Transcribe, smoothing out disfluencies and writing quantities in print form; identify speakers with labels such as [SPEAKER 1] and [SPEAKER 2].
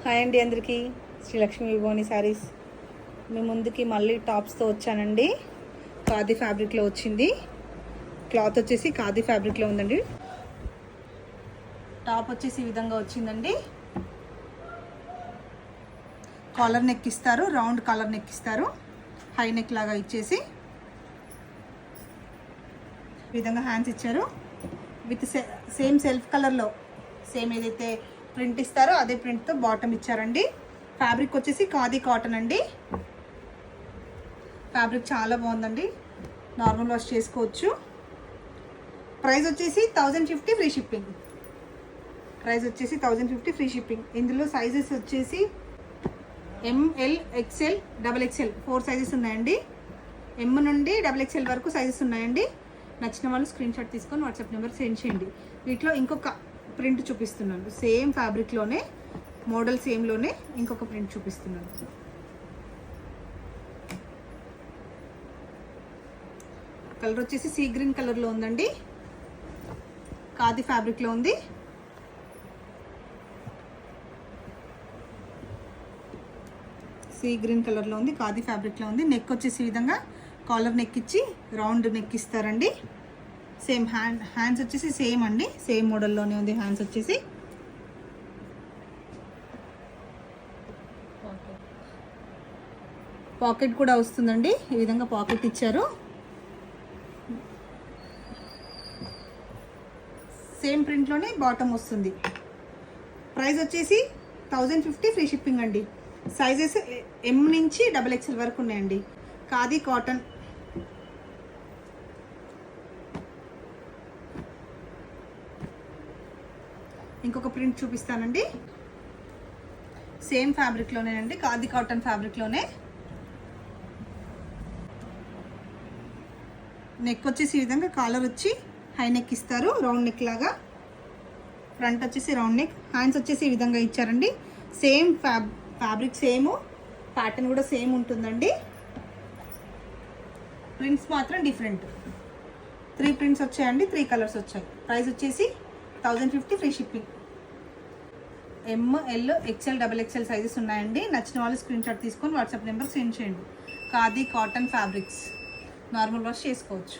[SPEAKER 1] Hi అండి అందరికీ. శ్రీలక్ష్మి విభోని శారీస్ మీ ముందుకి మళ్ళీ టాప్స్తో వచ్చానండి. ఖాదీ ఫ్యాబ్రిక్లో వచ్చింది. క్లాత్ వచ్చేసి ఖాదీ ఫ్యాబ్రిక్లో ఉందండి. టాప్ వచ్చేసి ఈ విధంగా వచ్చిందండి. కాలర్ నెక్ ఇస్తారు, రౌండ్ కాలర్ నెక్ ఇస్తారు, హై నెక్ లాగా ఇచ్చేసి ఈ విధంగా హ్యాండ్స్ ఇచ్చారు. విత్ సేమ్ సెల్ఫ్ కలర్లో సేమ్ ఏదైతే ప్రింట్ ఇస్తారో అదే ప్రింట్తో బాటమ్ ఇచ్చారండి. ఫ్యాబ్రిక్ వచ్చేసి ఖాదీ కాటన్ అండి. ఫ్యాబ్రిక్ చాలా బాగుందండి, నార్మల్ వాష్ చేసుకోవచ్చు. ప్రైస్ వచ్చేసి 1050 ఫ్రీ షిప్పింగ్. ప్రైస్ వచ్చేసి 1050 ఫ్రీ షిప్పింగ్. ఇందులో సైజెస్ వచ్చేసి ML, XL, XXL 4 సైజెస్ ఉన్నాయండి. M నుండి XXL వరకు సైజెస్ ఉన్నాయండి. నచ్చిన వాళ్ళు స్క్రీన్ షాట్ తీసుకొని వాట్సాప్ నెంబర్ సెండ్ చేయండి. వీటిలో ఇంకొక ప్రింట్ చూపిస్తున్నాను, సేమ్ ఫ్యాబ్రిక్లోనే మోడల్ సేమ్లోనే ఇంకొక ప్రింట్ చూపిస్తున్నాను. కలర్ వచ్చేసి సీ గ్రీన్ కలర్లో ఉందండి. ఖాదీ ఫ్యాబ్రిక్లో ఉంది. సీ గ్రీన్ కలర్లో ఉంది, ఖాదీ ఫ్యాబ్రిక్లో ఉంది. నెక్ వచ్చేసి ఈ విధంగా కాలర్ నెక్ ఇచ్చి రౌండ్ నెక్ ఇస్తారండి. సేమ్ హ్యాండ్స్ వచ్చేసి సేమ్ అండి, సేమ్ మోడల్లోనే ఉంది. హ్యాండ్స్ వచ్చేసి పాకెట్ కూడా వస్తుందండి. ఈ విధంగా పాకెట్ ఇచ్చారు. సేమ్ ప్రింట్లోనే బాటమ్ వస్తుంది. ప్రైస్ వచ్చేసి 1050 ఫ్రీ షిప్పింగ్ అండి. సైజెస్ M నుంచి XXL వరకు ఉన్నాయండి. ఖాదీ కాటన్. ఇంకొక ప్రింట్ చూపిస్తానండి. సేమ్ ఫ్యాబ్రిక్లోనేనండి, ఖాదీ కాటన్ ఫ్యాబ్రిక్లోనే. నెక్ వచ్చేసి ఈ విధంగా కాలర్ వచ్చి హై నెక్ ఇస్తారు, రౌండ్ నెక్ లాగా. ఫ్రంట్ వచ్చేసి రౌండ్ నెక్. హ్యాండ్స్ వచ్చేసి ఈ విధంగా ఇచ్చారండి. సేమ్ ఫ్యాబ్రిక్ సేమ్, ప్యాటర్న్ కూడా సేమ్ ఉంటుందండి. ప్రింట్స్ మాత్రం డిఫరెంట్. 3 ప్రింట్స్ వచ్చాయండి, 3 కలర్స్ వచ్చాయి. ప్రైస్ వచ్చేసి 1050 free shipping. ML, XL, XXL sizes ఉన్నాయండి. నచ్చిన వాళ్ళు స్క్రీన్ షాట్ తీసుకొని వాట్సాప్ నెంబర్ సెండ్ చేయండి. Khadi cotton fabrics normal wash చేసుకోవచ్చు.